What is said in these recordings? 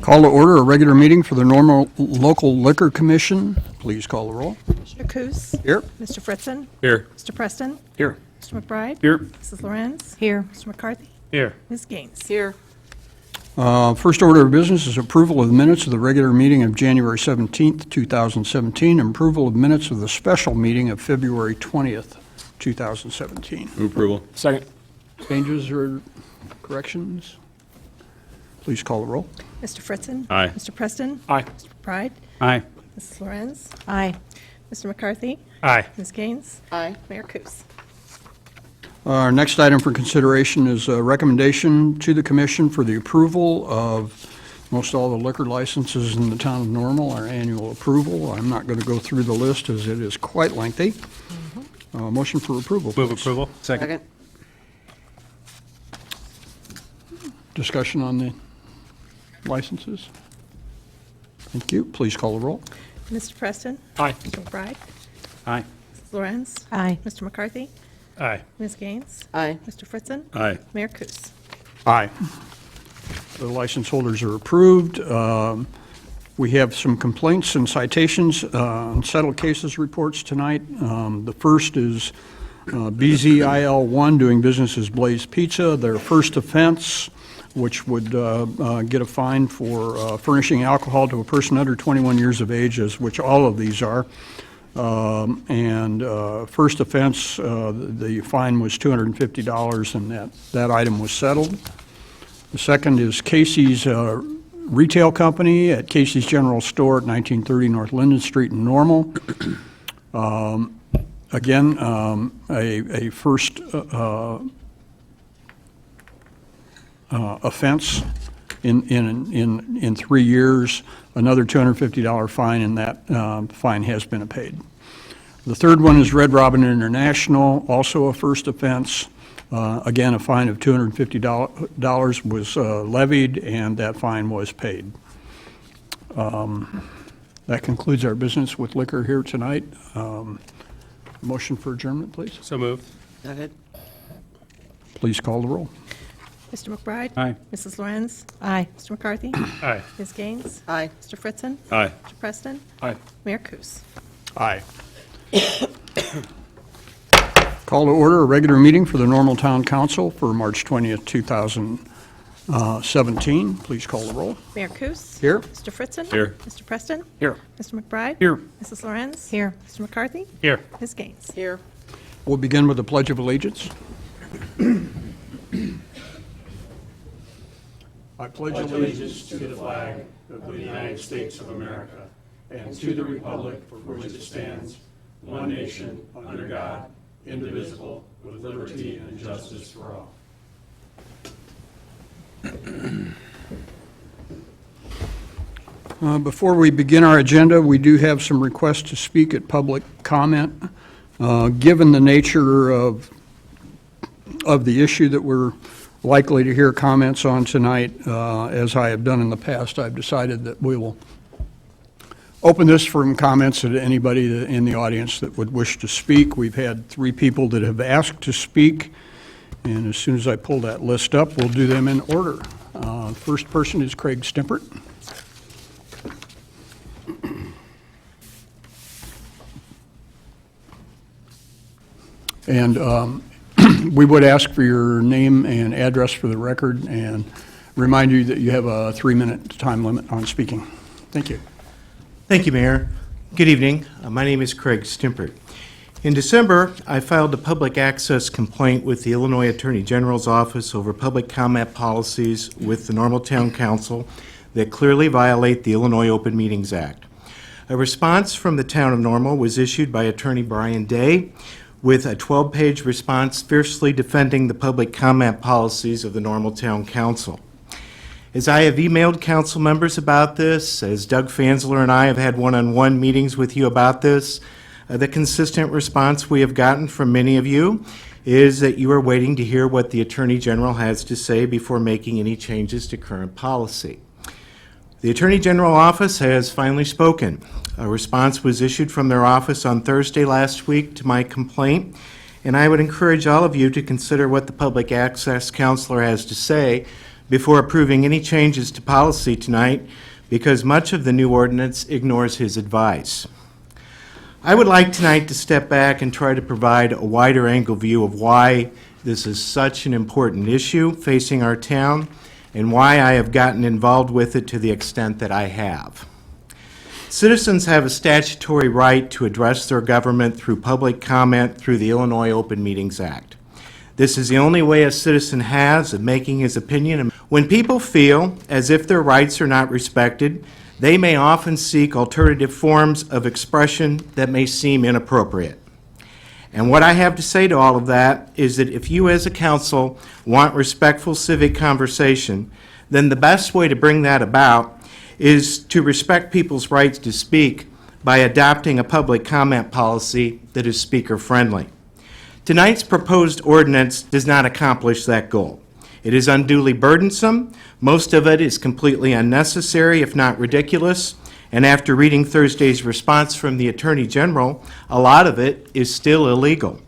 Call to order a regular meeting for the Normal Local Liquor Commission. Please call the roll. Mr. Coos? Here. Mr. Fritzen? Here. Mr. Preston? Here. Mr. McBride? Here. Mrs. Lorenz? Here. Mr. McCarthy? Here. Ms. Gaines? Here. First order of business is approval of the minutes of the regular meeting of January 17th, 2017, and approval of minutes of the special meeting of February 20th, 2017. Move approval. Second. Changes or corrections? Please call the roll. Mr. Fritzen? Aye. Mr. Preston? Aye. Mr. McBride? Aye. Mrs. Lorenz? Aye. Mr. McCarthy? Aye. Ms. Gaines? Aye. Mayor Coos? Our next item for consideration is a recommendation to the commission for the approval of most all the liquor licenses in the town of Normal, our annual approval. I'm not going to go through the list as it is quite lengthy. Motion for approval, Move please. approval. Second. Discussion on the licenses? Thank you. Please call the roll. Mr. Preston? Aye. Mr. McBride? Aye. Mrs. Lorenz? Aye. Mr. McCarthy? Aye. Ms. Gaines? Aye. Mr. Fritzen? Aye. Mayor Coos? Aye. The license holders are approved. We have some complaints and citations on settled cases reports tonight. The first is BZIL1 doing business as Blaze Pizza. Their first offense, which would get a fine for furnishing alcohol to a person under 21 years of age, as which all of these are. First offense, the fine was $250, and that item was settled. The second is Casey's Retail Company at Casey's General Store at 1930 North Linden Street in Normal. Again, a first offense in 3 years, another $250 fine, and that fine has been paid. The third one is Red Robin International, also a first offense. Again, a fine of $250 was levied, and that fine was paid. That concludes our business with liquor here tonight. Motion for adjournment, please. So moved. Second. Please call the roll. Mr. McBride? Aye. Mrs. Lorenz? Aye. Mr. McCarthy? Aye. Ms. Gaines? Aye. Mr. Fritzen? Aye. Mr. Preston? Aye. Mayor Coos? Aye. Call to order a regular meeting for the Normal Town Council for March 20th, 2017. Please call the roll. Mayor Coos? Here. Mr. Fritzen? Here. Mr. Preston? Here. Mr. McBride? Here. Mrs. Lorenz? Here. Mr. McCarthy? Here. Ms. Gaines? Here. We'll begin with the Pledge of Allegiance. I pledge allegiance to the flag of the United States of America and to the republic for which it stands, one nation, under God, indivisible, with liberty and justice for all. Before we begin our agenda, we do have some requests to speak at public comment. Given the nature of the issue that we're likely to hear comments on tonight, as I have done in the past, I've decided that we will open this for comments to anybody in the audience that would wish to speak. We've had 3 people that have asked to speak, and as soon as I pull that list up, we'll do them in order. First person is Craig Stimpert. And we would ask for your name and address for the record and remind you that you have a 3-minute time limit on speaking. Thank you. Thank you, Mayor. Good evening. My name is Craig Stimpert. In December, I filed a public access complaint with the Illinois Attorney General's Office over public comment policies with the Normal Town Council that clearly violate the Illinois Open Meetings Act. A response from the town of Normal was issued by Attorney Brian Day with a 12-page response fiercely defending the public comment policies of the Normal Town Council. As I have emailed council members about this, as Doug Fansler and I have had one-on-one meetings with you about this, the consistent response we have gotten from many of you is that you are waiting to hear what the Attorney General has to say before making any changes to current policy. The Attorney General office has finally spoken. A response was issued from their office on Thursday last week to my complaint, and I would encourage all of you to consider what the Public Access Counselor has to say before approving any changes to policy tonight because much of the new ordinance ignores his advice. I would like tonight to step back and try to provide a wider angle view of why this is such an important issue facing our town and why I have gotten involved with it to the extent that I have. Citizens have a statutory right to address their government through public comment through the Illinois Open Meetings Act. This is the only way a citizen has of making his opinion. When people feel as if their rights are not respected, they may often seek alternative forms of expression that may seem inappropriate. And what I have to say to all of that is that if you as a council want respectful civic conversation, then the best way to bring that about is to respect people's rights to speak by adopting a public comment policy that is speaker-friendly. Tonight's proposed ordinance does not accomplish that goal. It is unduly burdensome. Most of it is completely unnecessary, if not ridiculous. And after reading Thursday's response from the Attorney General, a lot of it is still illegal.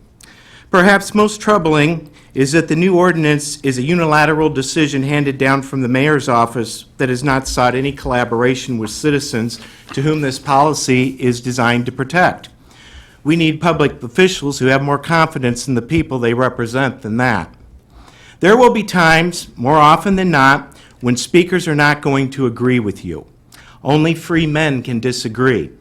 Perhaps most troubling is that the new ordinance is a unilateral decision handed down from the mayor's office that has not sought any collaboration with citizens to whom this policy is designed to protect. We need public officials who have more confidence in the people they represent than that. There will be times, more often than not, when speakers are not going to agree with you. Only free men can disagree.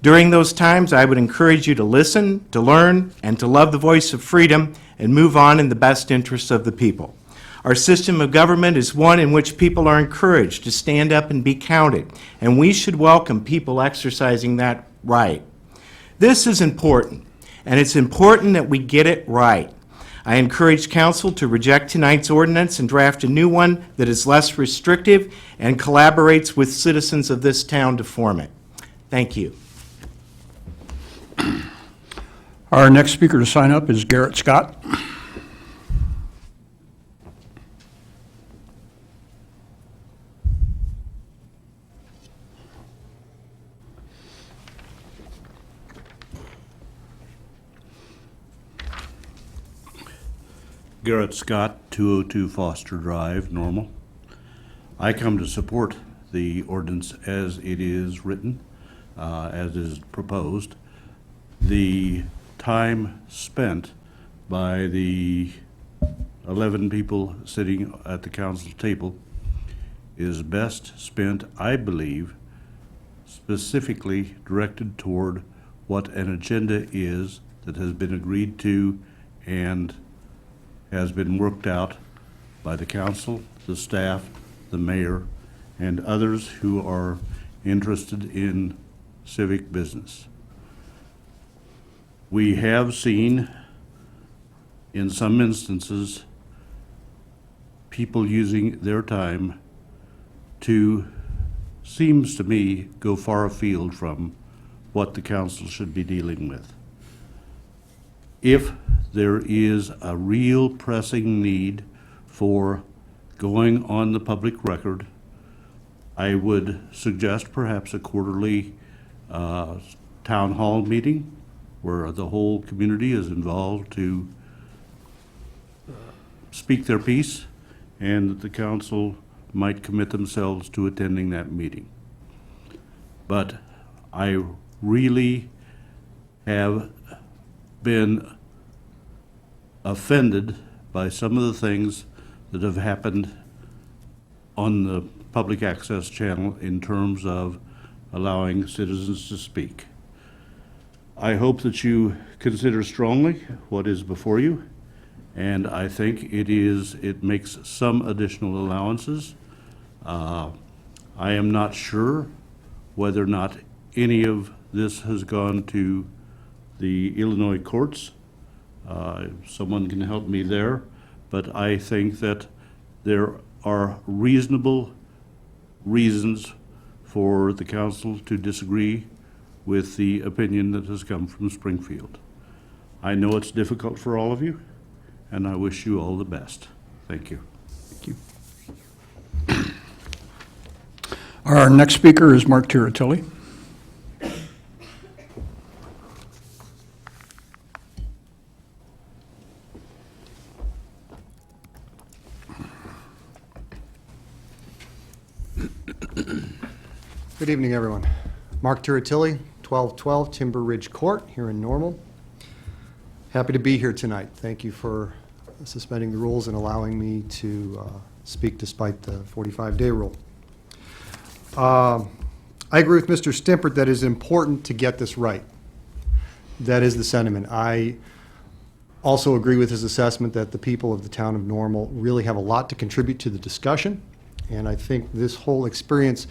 During those times, I would encourage you to listen, to learn, and to love the voice of freedom and move on in the best interests of the people. Our system of government is one in which people are encouraged to stand up and be counted, and we should welcome people exercising that right. This is important, and it's important that we get it right. I encourage council to reject tonight's ordinance and draft a new one that is less restrictive and collaborates with citizens of this town to form it. Thank you. Our next speaker to sign up is Garrett Scott. Garrett Scott, 202 Foster Drive, Normal. I come to support the ordinance as it is written, as is proposed. The time spent by the 11 people sitting at the council table is best spent, I believe, specifically directed toward what an agenda is that has been agreed to and has been worked out by the council, the staff, the mayor, and others who are interested in civic business. We have seen, in some instances, people using their time to, seems to me, go far afield from what the council should be dealing with. If there is a real pressing need for going on the public record, I would suggest perhaps a quarterly town hall meeting where the whole community is involved to speak their piece, and that the council might commit themselves to attending that meeting. But I really have been offended by some of the things that have happened on the public access channel in terms of allowing citizens to speak. I hope that you consider strongly what is before you, and I think it makes some additional allowances. I am not sure whether or not any of this has gone to the Illinois courts. Someone can help me there, but I think that there are reasonable reasons for the council to disagree with the opinion that has come from Springfield. I know it's difficult for all of you, and I wish you all the best. Thank you. Thank you. Our next speaker is Mark Tiratilli. Good evening, everyone. Mark Tiratilli, 1212 Timber Ridge Court here in Normal. Happy to be here tonight. Thank you for suspending the rules and allowing me to speak despite the 45-day rule. I agree with Mr. Stimpert that it is important to get this right. That is the sentiment. I also agree with his assessment that the people of the town of Normal really have a lot to contribute to the discussion, and I think this whole experience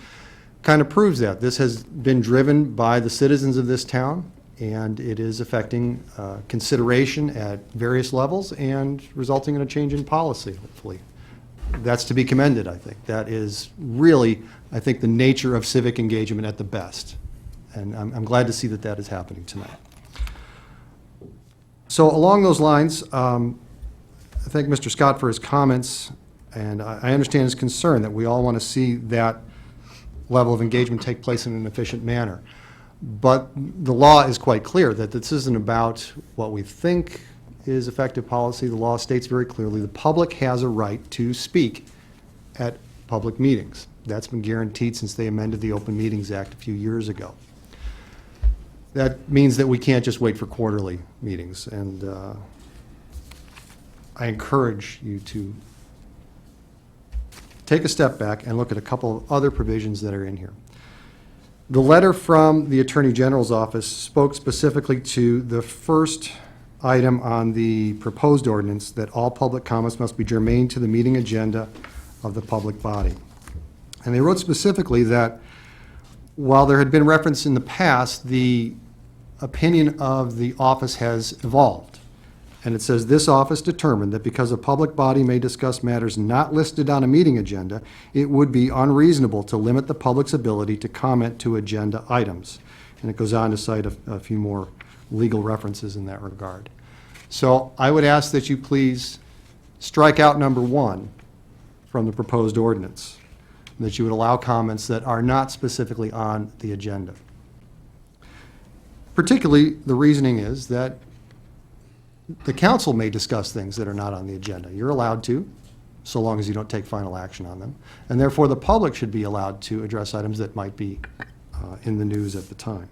kind of proves that. This has been driven by the citizens of this town, and it is affecting consideration at various levels and resulting in a change in policy, hopefully. That's to be commended, I think. That is really, I think, the nature of civic engagement at the best. And I'm glad to see that that is happening tonight. So along those lines, I thank Mr. Scott for his comments, and I understand his concern that we all want to see that level of engagement take place in an efficient manner. But the law is quite clear that this isn't about what we think is effective policy. The law states very clearly the public has a right to speak at public meetings. That's been guaranteed since they amended the Open Meetings Act a few years ago. That means that we can't just wait for quarterly meetings, and I encourage you to take a step back and look at a couple of other provisions that are in here. The letter from the Attorney General's office spoke specifically to the first item on the proposed ordinance, that all public comments must be germane to the meeting agenda of the public body. And they wrote specifically that while there had been reference in the past, the opinion of the office has evolved. And it says, this office determined that because a public body may discuss matters not listed on a meeting agenda, it would be unreasonable to limit the public's ability to comment to agenda items. And it goes on to cite a few more legal references in that regard. So I would ask that you please strike out number 1 from the proposed ordinance, and that you would allow comments that are not specifically on the agenda. Particularly, the reasoning is that the council may discuss things that are not on the agenda. You're allowed to, so long as you don't take final action on them. And therefore, the public should be allowed to address items that might be in the news at the time.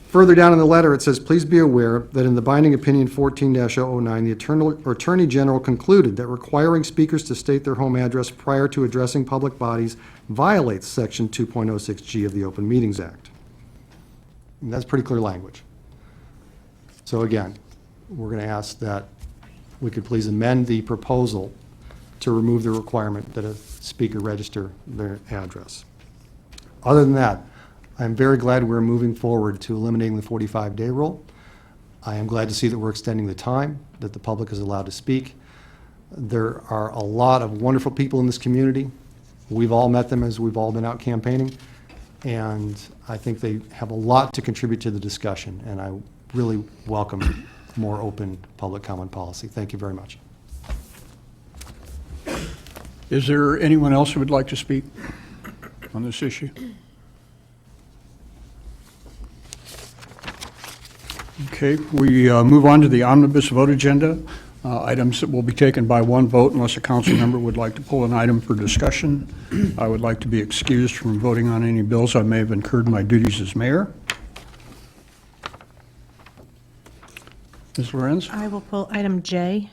Further down in the letter, it says, please be aware that in the binding opinion 14-009, the Attorney General concluded that requiring speakers to state their home address prior to addressing public bodies violates Section 2.06G of the Open Meetings Act. And that's pretty clear language. So again, we're going to ask that we could please amend the proposal to remove the requirement that a speaker register their address. Other than that, I'm very glad we're moving forward to eliminating the 45-day rule. I am glad to see that we're extending the time that the public is allowed to speak. There are a lot of wonderful people in this community. We've all met them as we've all been out campaigning, and I think they have a lot to contribute to the discussion, and I really welcome more open public comment policy. Thank you very much. Is there anyone else who would like to speak on this issue? Okay, we move on to the omnibus vote agenda. Items that will be taken by one vote unless a council member would like to pull an item for discussion. I would like to be excused from voting on any bills I may have incurred in my duties as mayor. Ms. Lorenz? I will pull item J.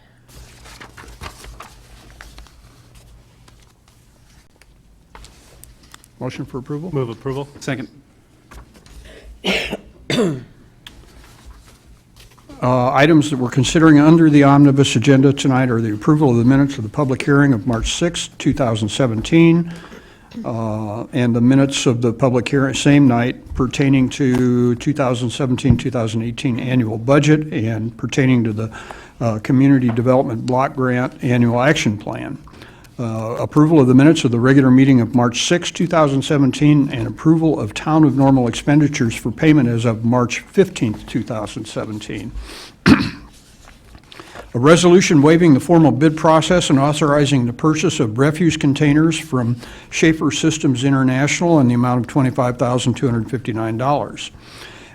Motion for approval? Move approval. Second. Items that we're considering under the omnibus agenda tonight are the approval of the minutes of the public hearing of March 6, 2017, and the minutes of the public hearing same night pertaining to 2017-2018 annual budget and pertaining to the Community Development Block Grant Annual Action Plan. Approval of the minutes of the regular meeting of March 6, 2017, and approval of Town of Normal expenditures for payment as of March 15, 2017. A resolution waiving the formal bid process and authorizing the purchase of refuse containers from Schaefer Systems International in the amount of $25,259.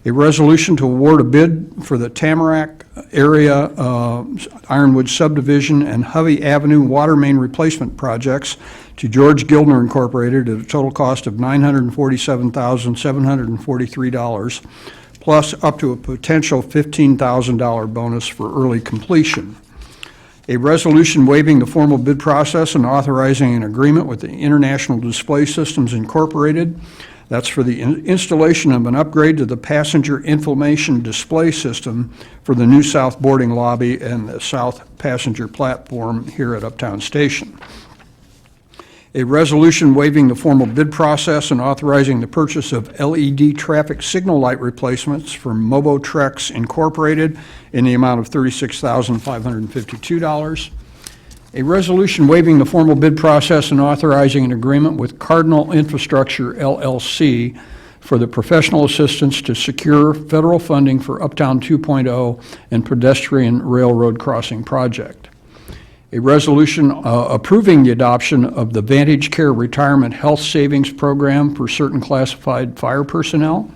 A resolution to award a bid for the Tamarack area, Ironwood subdivision, and Hovey Avenue water main replacement projects to George Gildner Incorporated at a total cost of $947,743, plus up to a potential $15,000 bonus for early completion. A resolution waiving the formal bid process and authorizing an agreement with the International Display Systems Incorporated. That's for the installation of an upgrade to the passenger information display system for the new south boarding lobby and the south passenger platform here at Uptown Station. A resolution waiving the formal bid process and authorizing the purchase of LED traffic signal light replacements from Mobotrex Incorporated in the amount of $36,552. A resolution waiving the formal bid process and authorizing an agreement with Cardinal Infrastructure LLC for the professional assistance to secure federal funding for Uptown 2.0 and pedestrian railroad crossing project. A resolution approving the adoption of the Vantage Care Retirement Health Savings Program for certain classified fire personnel.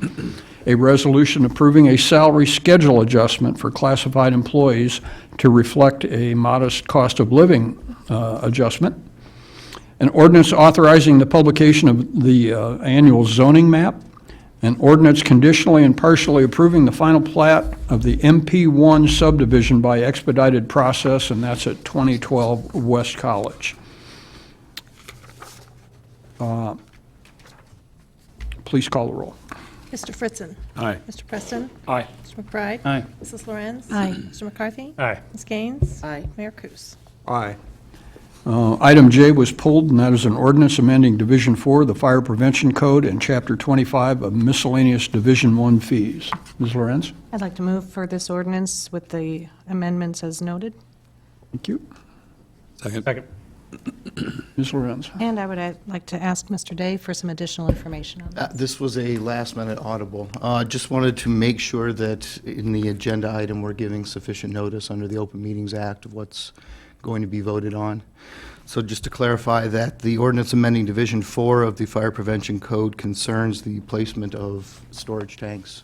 A resolution approving a salary schedule adjustment for classified employees to reflect a modest cost of living adjustment. An ordinance authorizing the publication of the annual zoning map. An ordinance conditionally and partially approving the final plat of the MP1 subdivision by expedited process, and that's at 2012 West College. Please call the roll. Mr. Fritzen? Aye. Mr. Preston? Aye. Mr. McBride? Aye. Mrs. Lorenz? Aye. Mr. McCarthy? Aye. Ms. Gaines? Aye. Mayor Kus? Aye. Item J was pulled, and that is an ordinance amending Division 4 of the Fire Prevention Code and Chapter 25 of miscellaneous Division 1 fees. Ms. Lorenz? I'd like to move for this ordinance with the amendments as noted. Thank you. Second. Ms. Lorenz? And I would like to ask Mr. Day for some additional information on that. This was a last-minute audible. Just wanted to make sure that in the agenda item, we're giving sufficient notice under the Open Meetings Act of what's going to be voted on. So just to clarify that the ordinance amending Division 4 of the Fire Prevention Code concerns the placement of storage tanks,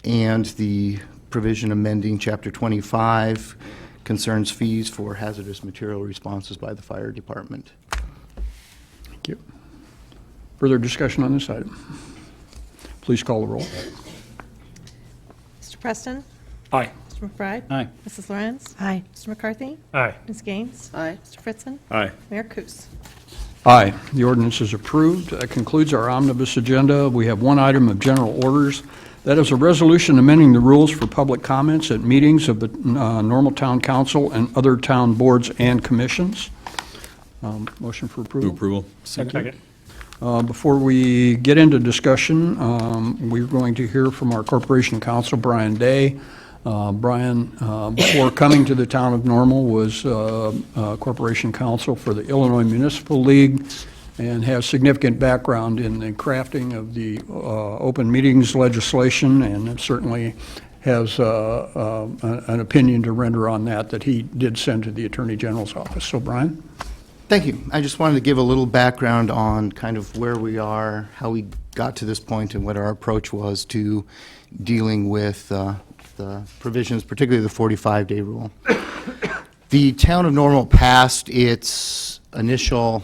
and the provision amending Chapter 25 concerns fees for hazardous material responses by the fire department. Thank you. Further discussion on this item? Please call the roll. Mr. Preston? Aye. Mr. McBride? Aye. Mrs. Lorenz? Aye. Mr. McCarthy? Aye. Ms. Gaines? Aye. Mr. Fritzen? Aye. Mayor Kus? Aye. The ordinance is approved. That concludes our omnibus agenda. We have one item of general orders. That is a resolution amending the rules for public comments at meetings of the Normal Town Council and other town boards and commissions. Motion for approval. Approval. Second. Before we get into discussion, we're going to hear from our Corporation Counsel, Brian Day. Brian, before coming to the town of Normal, was Corporation Counsel for the Illinois Municipal League and has significant background in the crafting of the open meetings legislation, and certainly has an opinion to render on that he did send to the Attorney General's office. So, Brian? Thank you. I just wanted to give a little background on kind of where we are, how we got to this point, and what our approach was to dealing with the provisions, particularly the 45-day rule. The town of Normal passed its initial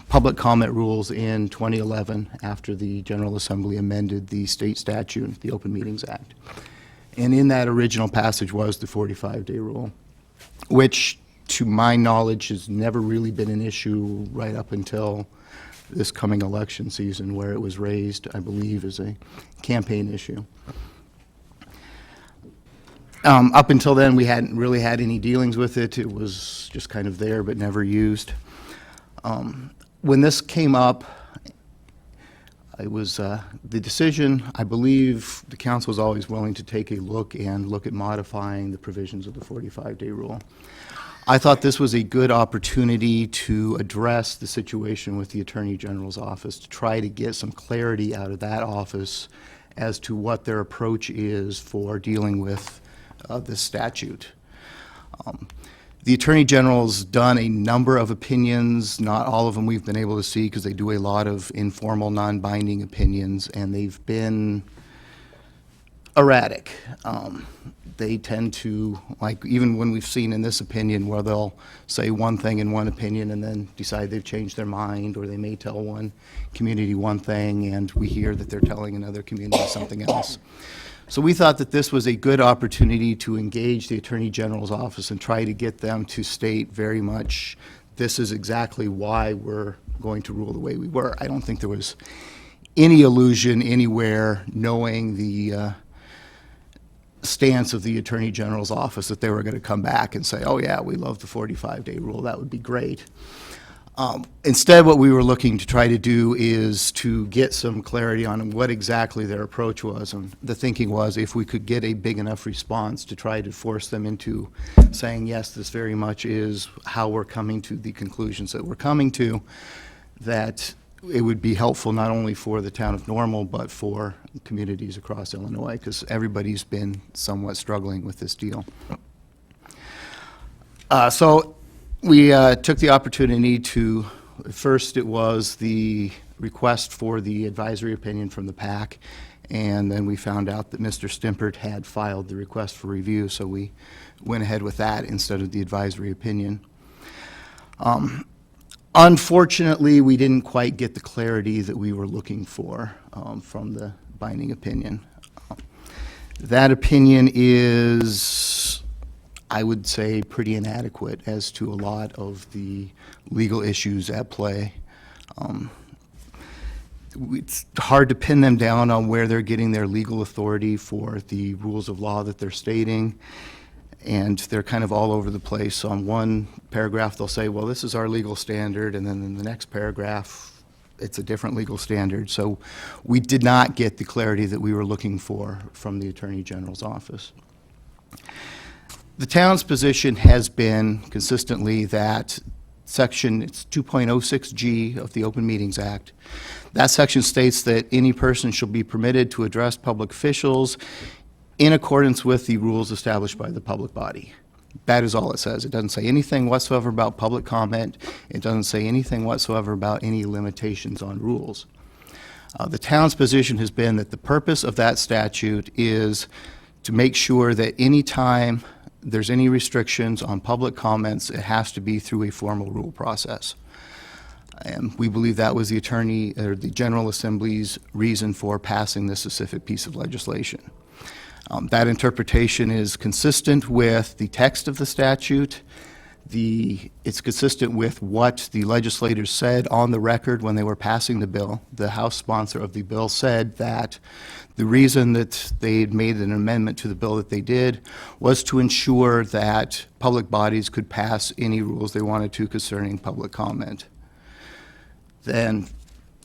public comment rules in 2011 after the General Assembly amended the state statute, the Open Meetings Act. And in that original passage was the 45-day rule, which, to my knowledge, has never really been an issue right up until this coming election season, where it was raised, I believe, as a campaign issue. Up until then, we hadn't really had any dealings with it. It was just kind of there, but never used. When this came up, it was the decision, I believe the council was always willing to take a look at modifying the provisions of the 45-day rule. I thought this was a good opportunity to address the situation with the Attorney General's office, to try to get some clarity out of that office as to what their approach is for dealing with this statute. The Attorney General's done a number of opinions, not all of them we've been able to see because they do a lot of informal, non-binding opinions, and they've been erratic. they tend to, like, even when we've seen in this opinion where they'll say one thing in one opinion and then decide they've changed their mind, or they may tell one community one thing and we hear that they're telling another community something else. So we thought that this was a good opportunity to engage the Attorney General's office and try to get them to state very much, this is exactly why we're going to rule the way we were. I don't think there was any illusion anywhere, knowing the stance of the Attorney General's office, that they were going to come back and say, oh yeah, we love the 45-day rule, that would be great. Instead, what we were looking to try to do is to get some clarity on what exactly their approach was. And the thinking was, if we could get a big enough response to try to force them into saying, yes, this very much is how we're coming to the conclusions that we're coming to, that it would be helpful not only for the town of Normal, but for communities across Illinois, because everybody's been somewhat struggling with this deal. So we took the opportunity to, first it was the request for the advisory opinion from the PAC, and then we found out that Mr. Stimpert had filed the request for review, so we went ahead with that instead of the advisory opinion. Unfortunately, we didn't quite get the clarity that we were looking for from the binding opinion. That opinion is, I would say, pretty inadequate as to a lot of the legal issues at play. It's hard to pin them down on where they're getting their legal authority for the rules of law that they're stating, and they're kind of all over the place. On one paragraph, they'll say, well, this is our legal standard, and then in the next paragraph, it's a different legal standard. So we did not get the clarity that we were looking for from the Attorney General's office. The town's position has been consistently that section, it's 2.06G of the Open Meetings Act. That section states that any person shall be permitted to address public officials in accordance with the rules established by the public body. That is all it says. It doesn't say anything whatsoever about public comment. It doesn't say anything whatsoever about any limitations on rules. The town's position has been that the purpose of that statute is to make sure that any time there's any restrictions on public comments, it has to be through a formal rule process. And we believe that was the Attorney, or the General Assembly's reason for passing this specific piece of legislation. That interpretation is consistent with the text of the statute. It's consistent with what the legislators said on the record when they were passing the bill. The House sponsor of the bill said that the reason that they made an amendment to the bill that they did was to ensure that public bodies could pass any rules they wanted to concerning public comment. Then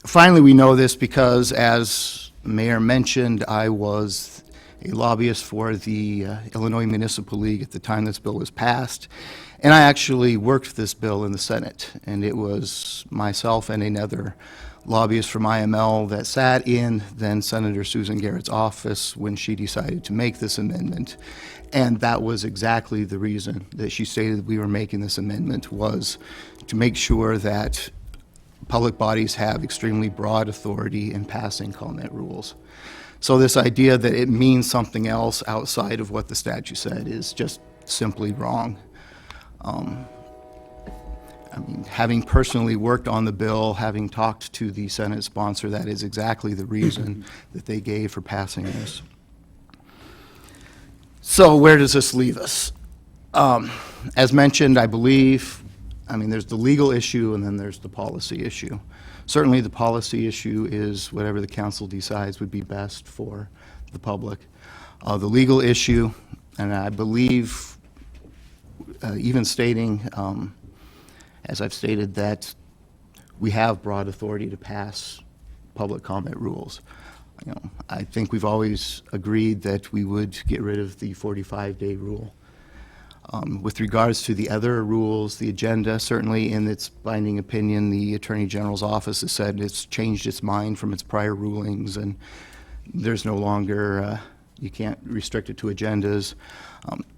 finally, we know this because, as the Mayor mentioned, I was a lobbyist for the Illinois Municipal League at the time this bill was passed, and I actually worked this bill in the Senate, and it was myself and another lobbyist from IML that sat in then Senator Susan Garrett's office when she decided to make this amendment, and that was exactly the reason that she stated that we were making this amendment, was to make sure that public bodies have extremely broad authority in passing comment rules. So this idea that it means something else outside of what the statute said is just simply wrong. I mean, having personally worked on the bill, having talked to the Senate sponsor, that is exactly the reason that they gave for passing this. So where does this leave us? As mentioned, I believe, there's the legal issue and then there's the policy issue. Certainly the policy issue is whatever the council decides would be best for the public. The legal issue, and I believe even stating, as I've stated, that we have broad authority to pass public comment rules. I think we've always agreed that we would get rid of the 45-day rule. With regards to the other rules, the agenda, certainly in its binding opinion, the Attorney General's office has said it's changed its mind from its prior rulings, and there's no longer, you can't restrict it to agendas.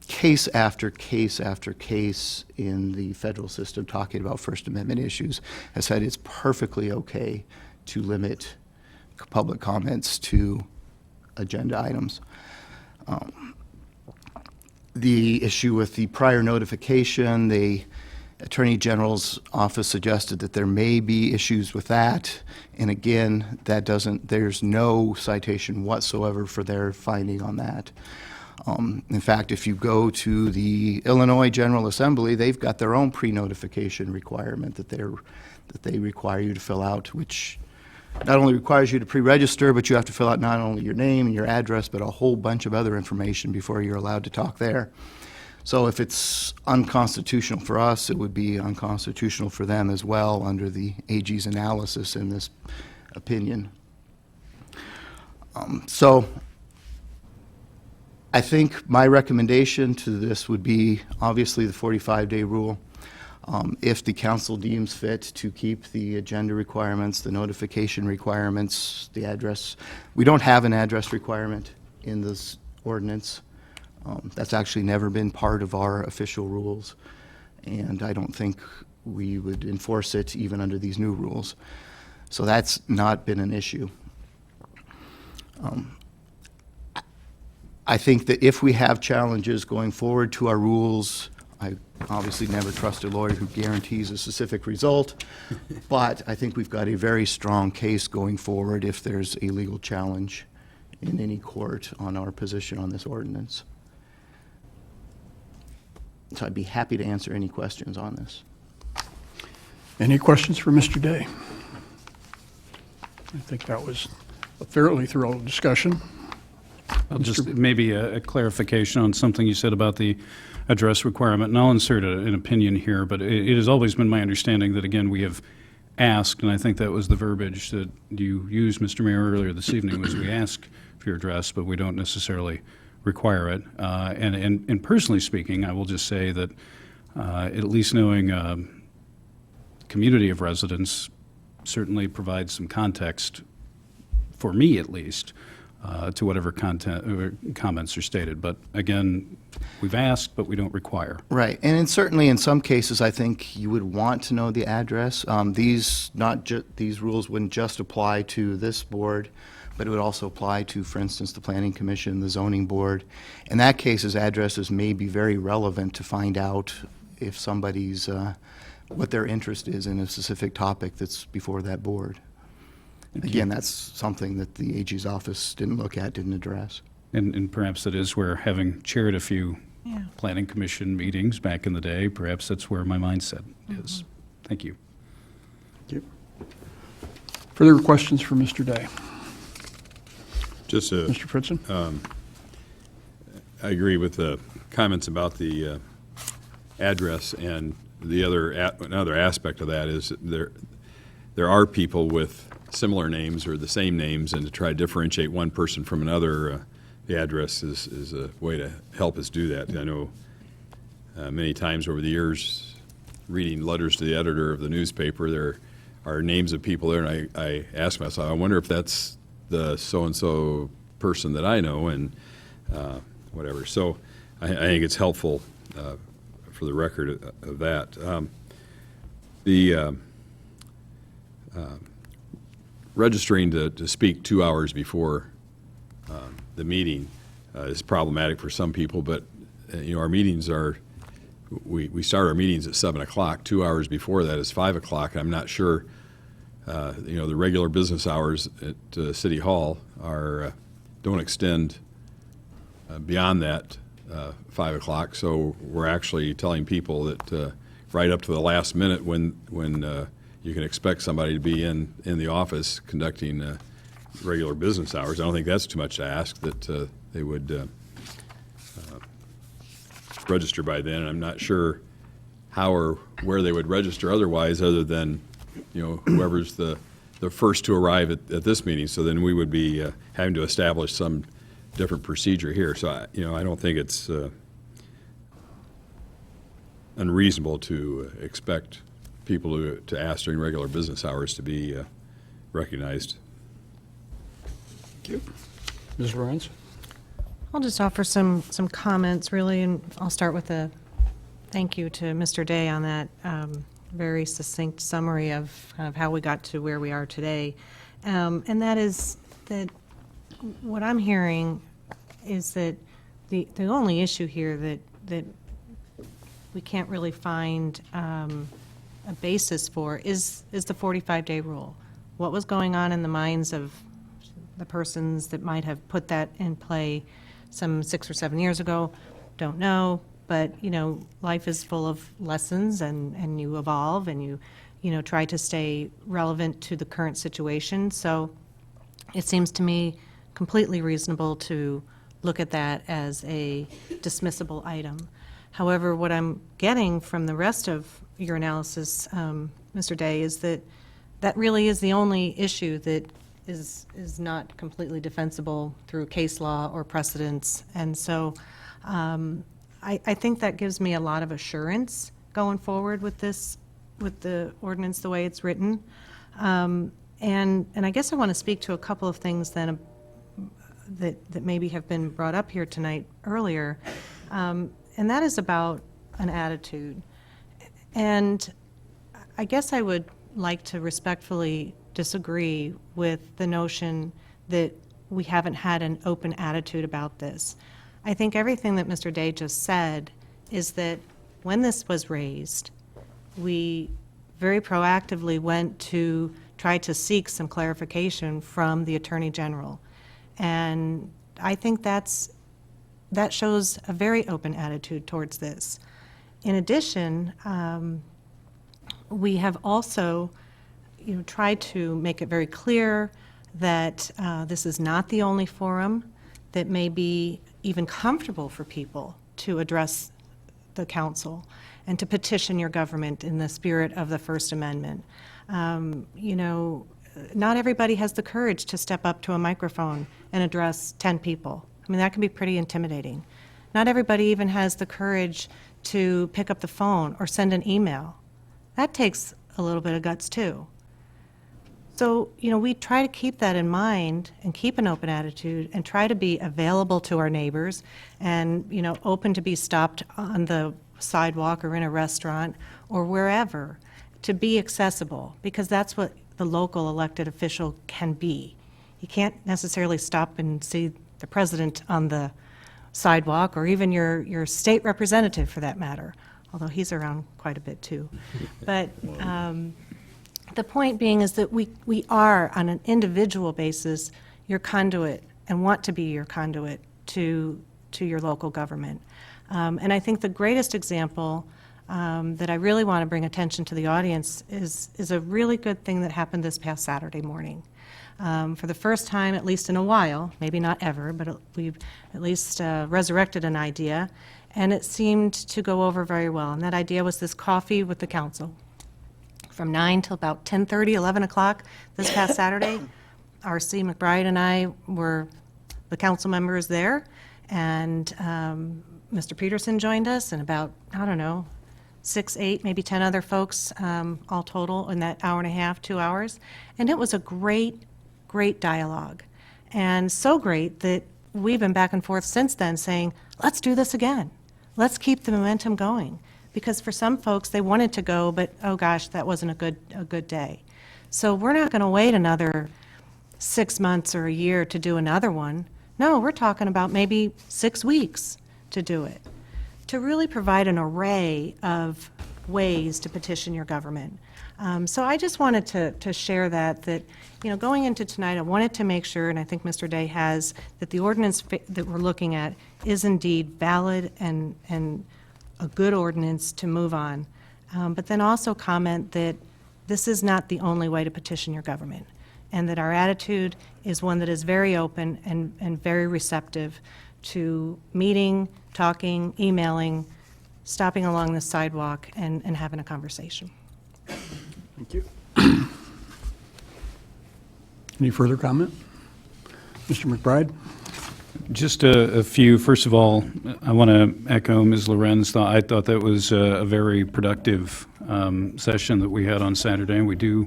Case after case after case in the federal system talking about First Amendment issues has said it's perfectly okay to limit public comments to agenda items. the issue with the prior notification, the Attorney General's office suggested that there may be issues with that. And again, there's no citation whatsoever for their finding on that. In fact, if you go to the Illinois General Assembly, they've got their own pre-notification requirement that they require you to fill out, which not only requires you to pre-register, but you have to fill out not only your name and your address, but a whole bunch of other information before you're allowed to talk there. So if it's unconstitutional for us, it would be unconstitutional for them as well under the AG's analysis in this opinion. So I think my recommendation to this would be obviously the 45-day rule. If the council deems fit to keep the agenda requirements, the notification requirements, the address. We don't have an address requirement in this ordinance. That's actually never been part of our official rules, and I don't think we would enforce it even under these new rules. So that's not been an issue. I think that if we have challenges going forward to our rules, I obviously never trust a lawyer who guarantees a specific result, but I think we've got a very strong case going forward if there's a legal challenge in any court on our position on this ordinance. So I'd be happy to answer any questions on this. Any questions for Mr. Day? I think that was a fairly thorough discussion. I'll just maybe a clarification on something you said about the address requirement, and I'll insert an opinion here, but it has always been my understanding that, again, we have asked, and I think that was the verbiage that you used, Mr. Mayor, earlier this evening, was we ask for your address, but we don't necessarily require it. And personally speaking, I will just say that at least knowing community of residents certainly provides some context, for me at least, to whatever content or comments are stated. But again, we've asked, but we don't require. Right, and certainly in some cases, I think you would want to know the address. These rules wouldn't just apply to this board, but it would also apply to, for instance, the Planning Commission, the Zoning Board. In that case's addresses may be very relevant to find out if somebody's, what their interest is in a specific topic that's before that board. Again, that's something that the AG's office didn't look at, didn't address. And perhaps that is where, having chaired a few Yeah. planning commission meetings back in the day, perhaps that's where my mindset is. Thank you. Thank you. Further questions for Mr. Day? Just Mr. Fritzen? I agree with the comments about the address, and the another aspect of that is that there are people with similar names or the same names, and to try to differentiate one person from another, the address is a way to help us do that. I know many times over the years, reading letters to the editor of the newspaper, there are names of people there, and I ask myself, I wonder if that's the so-and-so person that I know, and whatever. So I think it's helpful for the record of that. Registering to speak 2 hours before the meeting is problematic for some people, but our meetings we start our meetings at 7 o'clock. 2 hours before that is 5 o'clock. I'm not sure, the regular business hours at City Hall don't extend beyond that 5 o'clock. So we're actually telling people that right up to the last minute when you can expect somebody to be in the office conducting regular business hours. I don't think that's too much to ask, that they would register by then. And I'm not sure how or where they would register otherwise, other than whoever's the first to arrive at this meeting. So then we would be having to establish some different procedure here. So I don't think it's unreasonable to expect people to ask during regular business hours to be recognized. Thank you. Ms. Lorenz? I'll just offer some comments, really, and I'll start with a thank you to Mr. Day on that very succinct summary of kind of how we got to where we are today. And that is that what I'm hearing is that the only issue here that that we can't really find a basis for is the 45-day rule. What was going on in the minds of the persons that might have put that in play some 6 or 7 years ago? Don't know, but, life is full of lessons, and you evolve, and you try to stay relevant to the current situation. So it seems to me completely reasonable to look at that as a dismissible item. However, what I'm getting from the rest of your analysis, Mr. Day, is that that really is the only issue that is not completely defensible through case law or precedents. And so I think that gives me a lot of assurance going forward with this, with the ordinance the way it's written. And I guess I want to speak to a couple of things then that maybe have been brought up here tonight earlier, and that is about an attitude. And I guess I would like to respectfully disagree with the notion that we haven't had an open attitude about this. I think everything that Mr. Day just said is that when this was raised, we very proactively went to try to seek some clarification from the Attorney General. And I think that shows a very open attitude towards this. In addition, we have also tried to make it very clear that this is not the only forum that may be even comfortable for people to address the council and to petition your government in the spirit of the First Amendment. Not everybody has the courage to step up to a microphone and address 10 people. I mean, that can be pretty intimidating. Not everybody even has the courage to pick up the phone or send an email. That takes a little bit of guts, too. So, we try to keep that in mind and keep an open attitude and try to be available to our neighbors and, open to be stopped on the sidewalk or in a restaurant or wherever, to be accessible, because that's what the local elected official can be. You can't necessarily stop and see the president on the sidewalk, or even your state representative for that matter, although he's around quite a bit too. But the point being is that we are, on an individual basis, your conduit and want to be your conduit to your local government. And I think the greatest example that I really want to bring attention to the audience is a really good thing that happened this past Saturday morning. For the first time, at least in a while, maybe not ever, but we've at least resurrected an idea, and it seemed to go over very well. And that idea was this coffee with the council. From 9 till about 10:30, 11 o'clock this past Saturday, R.C. McBride and I were the council members there, and Mr. Peterson joined us, and about, 6, 8, maybe 10 other folks, all total, in that hour and a half, 2 hours. And it was a great dialogue. And so great that we've been back and forth since then saying, let's do this again. Let's keep the momentum going. Because for some folks, they wanted to go, but, oh gosh, that wasn't a good day. So we're not going to wait another 6 months or a year to do another one. No, we're talking about maybe 6 weeks to do it, to really provide an array of ways to petition your government. So I just wanted to share that going into tonight, I wanted to make sure, and I think Mr. Day has, that the ordinance that we're looking at is indeed valid and a good ordinance to move on. But then also comment that this is not the only way to petition your government, and that our attitude is one that is very open and very receptive to meeting, talking, emailing, stopping along the sidewalk, and having a conversation. Thank you. Any further comment? Mr. McBride? Just a few. First of all, I want to echo Ms. Lorenz. I thought that was a very productive session that we had on Saturday, and we do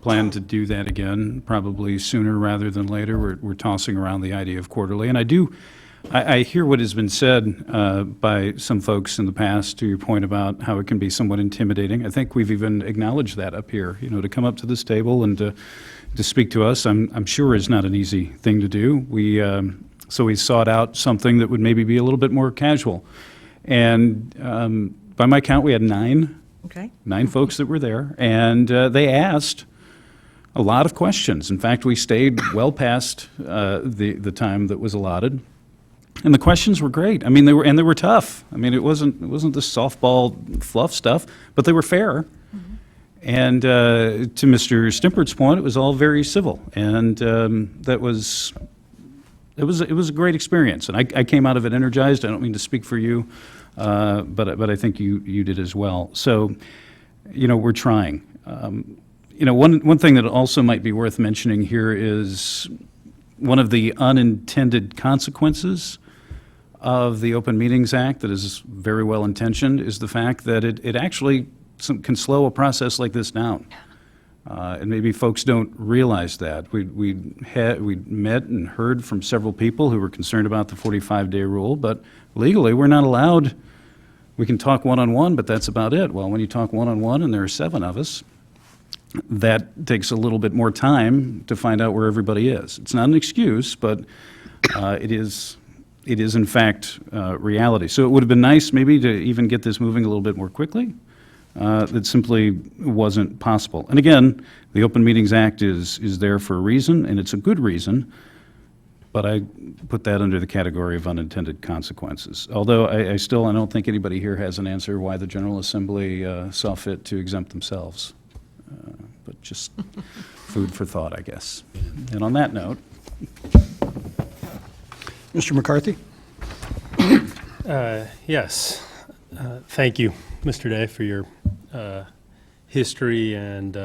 plan to do that again, probably sooner rather than later. We're tossing around the idea of quarterly, and I hear what has been said by some folks in the past, to your point about how it can be somewhat intimidating. I think we've even acknowledged that up here. To come up to this table and to speak to us, I'm sure is not an easy thing to do. So we sought out something that would maybe be a little bit more casual. And by my count, we had nine Okay. folks that were there, and they asked a lot of questions. In fact, we stayed well past the time that was allotted, and the questions were great. I mean, they were tough. I mean, it wasn't the softball fluff stuff, but they were fair. And to Mr. Stimpert's point, it was all very civil, and it was a great experience. And I came out of it energized. I don't mean to speak for you, but I think you did as well. So, we're trying. One thing that also might be worth mentioning here is one of the unintended consequences of the Open Meetings Act that is very well intentioned is the fact that it actually can slow a process like this down. And maybe folks don't realize that. We met and heard from several people who were concerned about the 45-day rule, but legally, we're not allowed. We can talk one-on-one, but that's about it. Well, when you talk one-on-one and there are 7 of us, that takes a little bit more time to find out where everybody is. It's not an excuse, but it is in fact reality. So it would have been nice maybe to even get this moving a little bit more quickly. That simply wasn't possible. And again, the Open Meetings Act is there for a reason, and it's a good reason, but I put that under the category of unintended consequences. Although I don't think anybody here has an answer why the General Assembly saw fit to exempt themselves. But just food for thought, I guess. And on that note, Mr. McCarthy? Yes. Thank you, Mr. Day, for your history and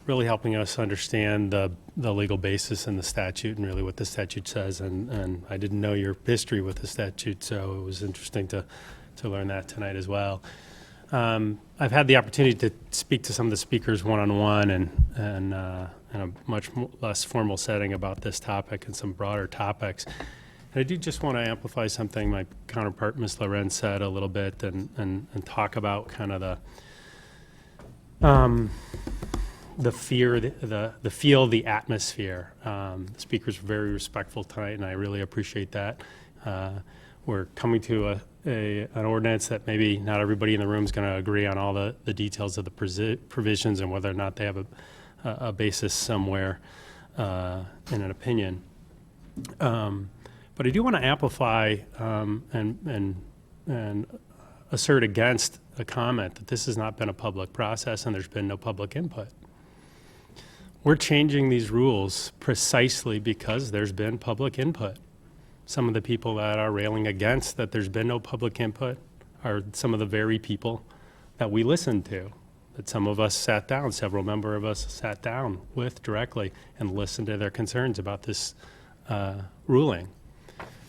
really helping us understand the legal basis and the statute and really what the statute says. And I didn't know your history with the statute, so it was interesting to learn that tonight as well. I've had the opportunity to speak to some of the speakers one-on-one and in a much less formal setting about this topic and some broader topics. And I do just want to amplify something my counterpart, Ms. Lorenz, said a little bit and talk about kind of the fear, the feel, the atmosphere. The speakers were very respectful tonight, and I really appreciate that. We're coming to an ordinance that maybe not everybody in the room is going to agree on all the details of the provisions and whether or not they have a basis somewhere in an opinion. But I do want to amplify and assert against a comment that this has not been a public process and there's been no public input. We're changing these rules precisely because there's been public input. Some of the people that are railing against that there's been no public input are some of the very people that we listened to, that some of us sat down, several members of us sat down with directly and listened to their concerns about this ruling.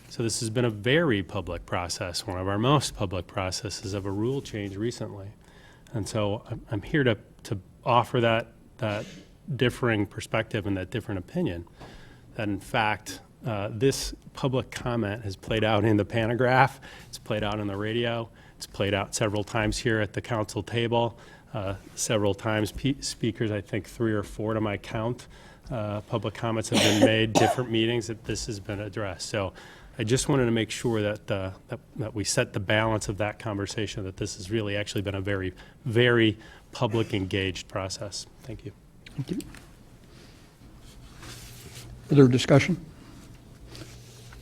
So this has been a very public process, one of our most public processes of a rule change recently. And so I'm here to offer that differing perspective and that different opinion, that in fact, this public comment has played out in the pantograph, it's played out on the radio, it's played out several times here at the council table, several times speakers, I think 3 or 4 to my count, public comments have been made, different meetings that this has been addressed. So I just wanted to make sure that we set the balance of that conversation, that this has really actually been a very, very public engaged process. Thank you. Thank you. Further discussion?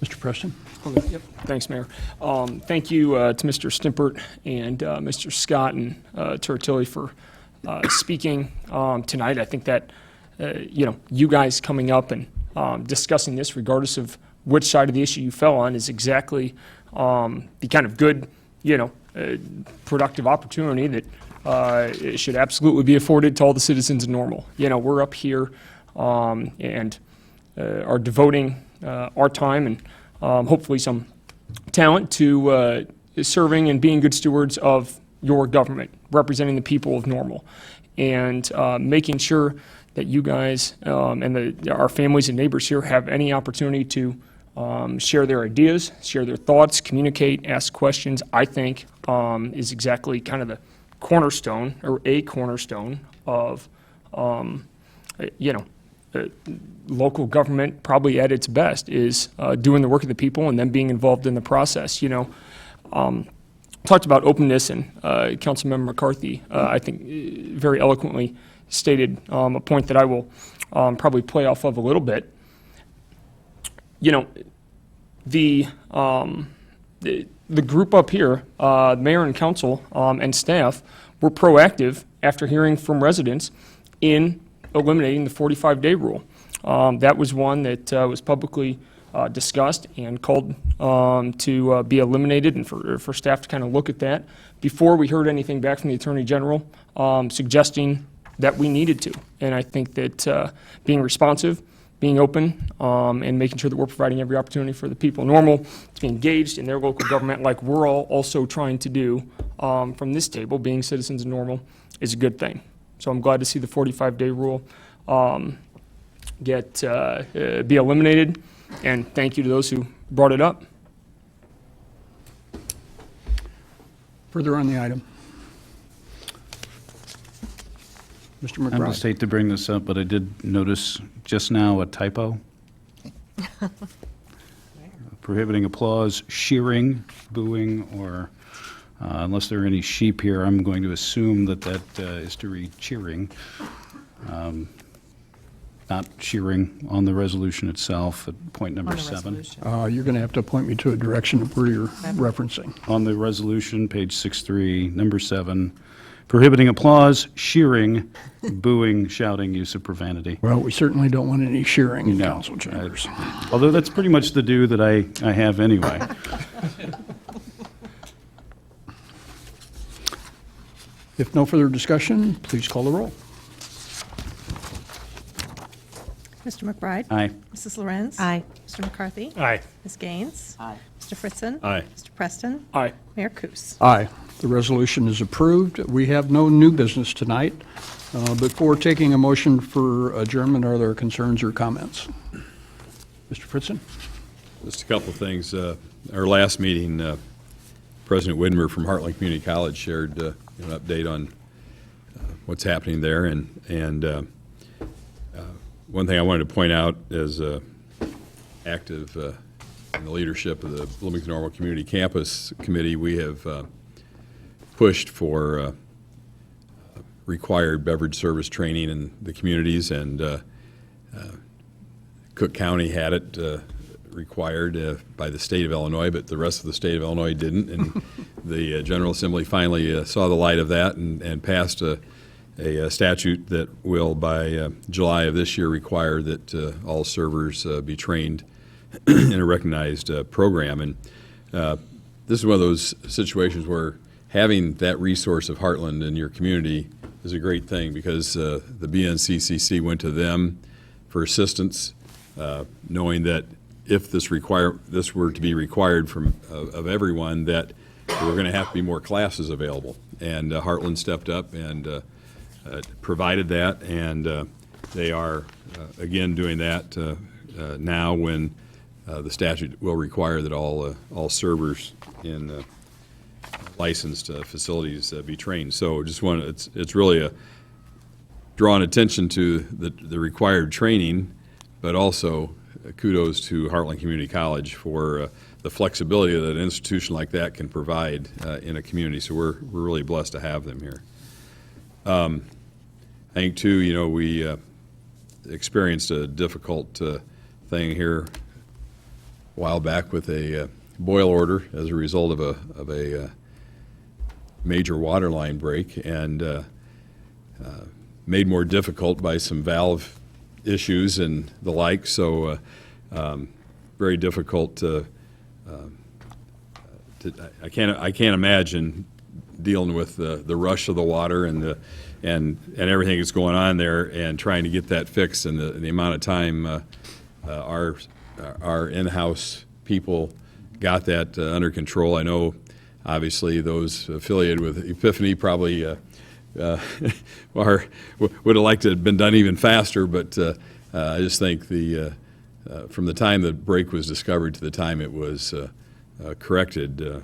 Mr. Preston? Okay, yep. Thanks, Mayor. Thank you to Mr. Stimpert and Mr. Scott and Turtilli for speaking tonight. I think that, you guys coming up and discussing this, regardless of which side of the issue you fell on, is exactly the kind of good, productive opportunity that it should absolutely be afforded to all the citizens of Normal. We're up here and are devoting our time and hopefully some talent to serving and being good stewards of your government, representing the people of Normal, and making sure that you guys and our families and neighbors here have any opportunity to share their ideas, share their thoughts, communicate, ask questions, I think is exactly kind of the cornerstone, or a cornerstone of, local government probably at its best is doing the work of the people and then being involved in the process. Talked about openness, and Councilmember McCarthy, I think, very eloquently stated a point that I will probably play off of a little bit. The group up here, mayor and council and staff, were proactive after hearing from residents in eliminating the 45-day rule. That was one that was publicly discussed and called to be eliminated, and for staff to kind of look at that before we heard anything back from the Attorney General suggesting that we needed to. And I think that being responsive, being open, and making sure that we're providing every opportunity for the people normal to be engaged in their local government like we're all also trying to do from this table, being citizens of Normal, is a good thing. So I'm glad to see the 45-day rule be eliminated, and thank you to those who brought it up. Further on the item. Mr. I just McBride. hate to bring this up, but I did notice just now a typo. Prohibiting applause, cheering, booing, or unless there are any sheep here, I'm going to assume that is to read cheering, not cheering on the resolution itself at point number On the 7. resolution. You're going to have to point me to a direction of where you're referencing. On the resolution, page 6.3, number 7, prohibiting applause, cheering, booing, shouting, use of profanity. Well, we certainly don't want any shearing in No, council chambers. Although that's pretty much the do that I have anyway. If no further discussion, please call the roll. Mr. McBride? Aye. Mrs. Lorenz? Aye. Mr. McCarthy? Aye. Ms. Gaines? Aye. Mr. Fritzen? Aye. Mr. Preston? Aye. Mayor Kus? Aye. The resolution is approved. We have no new business tonight. Before taking a motion for adjournment, are there concerns or comments? Mr. Fritzen? Just a couple of things. Our last meeting, President Widmer from Heartland Community College shared an update on what's happening there. And one thing I wanted to point out as active in the leadership of the Bloomington Normal Community Campus Committee, we have pushed for required beverage service training in the communities, and Cook County had it required by the state of Illinois, but the rest of the state of Illinois didn't. And the General Assembly finally saw the light of that and passed a statute that will, by July of this year, require that all servers be trained in a recognized program. And this is one of those situations where having that resource of Heartland in your community is a great thing, because the BNCCC went to them for assistance, knowing that if this were to be required of everyone, that there were going to have to be more classes available. And Heartland stepped up and provided that, and they are again doing that now, when the statute will require that all servers in licensed facilities be trained. So just it's really drawing attention to the required training, but also kudos to Heartland Community College for the flexibility that an institution like that can provide in a community. So we're really blessed to have them here. I think too, we experienced a difficult thing here a while back with a boil order as a result of a major water line break, and made more difficult by some valve issues and the like. So very difficult I can't imagine dealing with the rush of the water and everything that's going on there, and trying to get that fixed, and the amount of time our in-house people got that under control. I know, obviously, those affiliated with Epiphany probably would have liked to have been done even faster, but I just think from the time the break was discovered to the time it was corrected,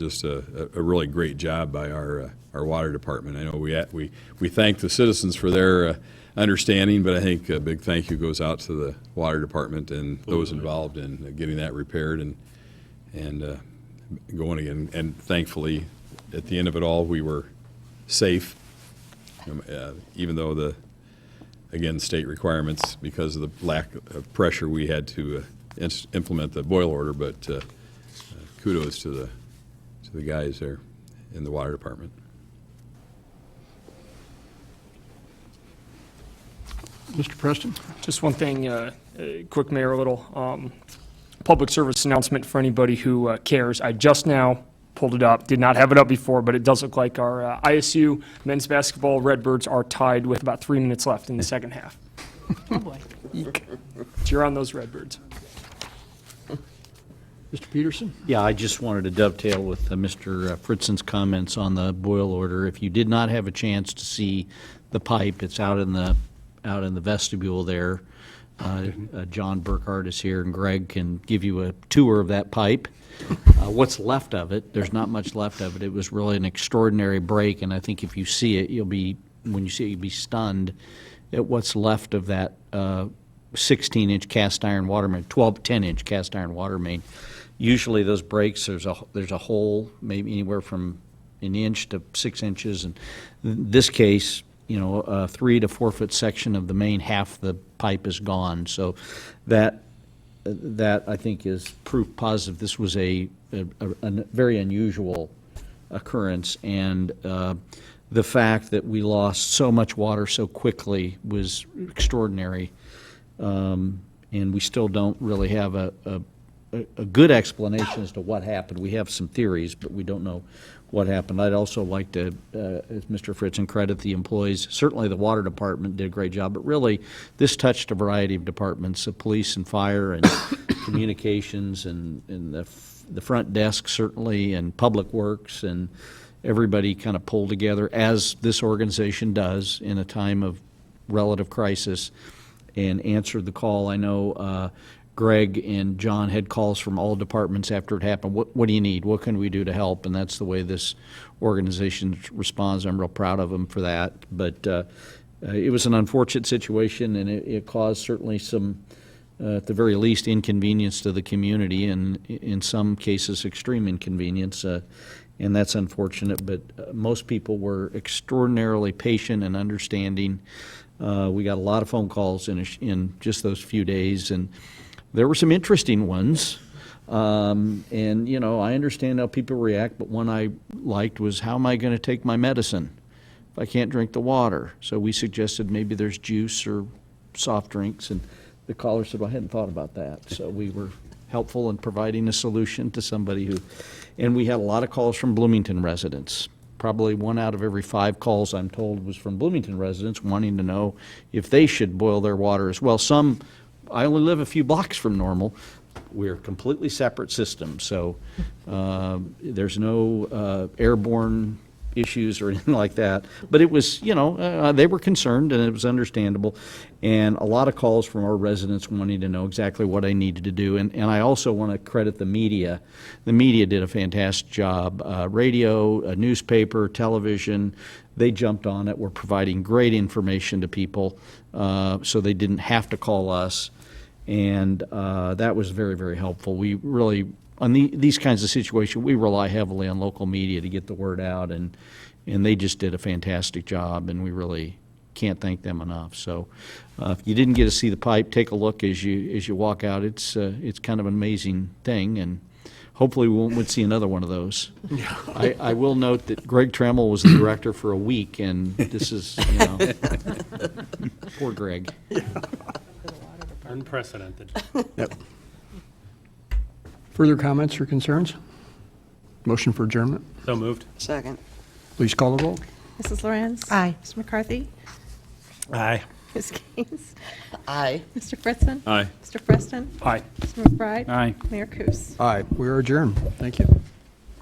just a really great job by our water department. I know we thank the citizens for their understanding, but I think a big thank you goes out to the water department and those involved in getting that repaired and going again. And thankfully, at the end of it all, we were safe, even though again, state requirements, because of the lack of pressure, we had to implement the boil order, but kudos to the guys there in the water department. Mr. Preston? Just one thing, quick, Mayor, a little public service announcement for anybody who cares. I just now pulled it up, did not have it up before, but it does look like our ISU men's basketball Redbirds are tied with about 3 minutes left in the second half. Oh, boy. Cheer on those Redbirds. Mr. Peterson? Yeah, I just wanted to dovetail with Mr. Fritzen's comments on the boil order. If you did not have a chance to see the pipe, it's out in the vestibule there. John Burkhardt is here, and Greg can give you a tour of that pipe. What's left of it, there's not much left of it. It was really an extraordinary break, and I think if you see it, when you see it, you'll be stunned at what's left of that 16-inch cast iron water main, 10-inch cast iron water main. Usually those breaks, there's a hole, maybe anywhere from an inch to 6 inches, and in this case, a 3 to 4 foot section of the main, half the pipe is gone. So that I think is proof positive this was a very unusual occurrence, and the fact that we lost so much water so quickly was extraordinary, and we still don't really have a good explanation as to what happened. We have some theories, but we don't know what happened. I'd also like to, as Mr. Fritzen, credit the employees. Certainly the water department did a great job, but really this touched a variety of departments, police and fire and communications and the front desk certainly, and public works, and everybody kind of pulled together, as this organization does in a time of relative crisis, and answered the call. I know Greg and John had calls from all departments after it happened. What do you need? What can we do to help? And that's the way this organization responds. I'm real proud of them for that. But it was an unfortunate situation, and it caused certainly some, at the very least, inconvenience to the community, and in some cases extreme inconvenience. And that's unfortunate, but most people were extraordinarily patient and understanding. We got a lot of phone calls in just those few days, and there were some interesting ones, and I understand how people react, but one I liked was, how am I going to take my medicine if I can't drink the water? So we suggested maybe there's juice or soft drinks, and the caller said, well, I hadn't thought about that. So we were helpful in providing a solution to somebody and we had a lot of calls from Bloomington residents. Probably 1 out of every 5 calls, I'm told, was from Bloomington residents wanting to know if they should boil their water as well. I only live a few blocks from Normal. We're completely separate systems, so there's no airborne issues or anything like that. But it was, they were concerned, and it was understandable. And a lot of calls from our residents wanting to know exactly what I needed to do. And I also want to credit the media. The media did a fantastic job. Radio, newspaper, television, they jumped on it. We're providing great information to people, so they didn't have to call us. And that was very, very helpful. We really, on these kinds of situations, we rely heavily on local media to get the word out, and they just did a fantastic job, and we really can't thank them enough. So if you didn't get to see the pipe, take a look as you walk out. It's kind of an amazing thing, and hopefully we won't see another one of those. I will note that Greg Tremmel was the director for a week, and this is, poor Greg. Unprecedented. Yep. Further comments or concerns? Motion for adjournment. So moved. Second. Please call the roll. Mrs. Lorenz? Aye. Mr. McCarthy? Aye. Ms. Gaines? Aye. Mr. Fritzen? Aye. Mr. Preston? Aye. Mr. McBride? Aye. Mayor Kus? Aye. We are adjourned. Thank you.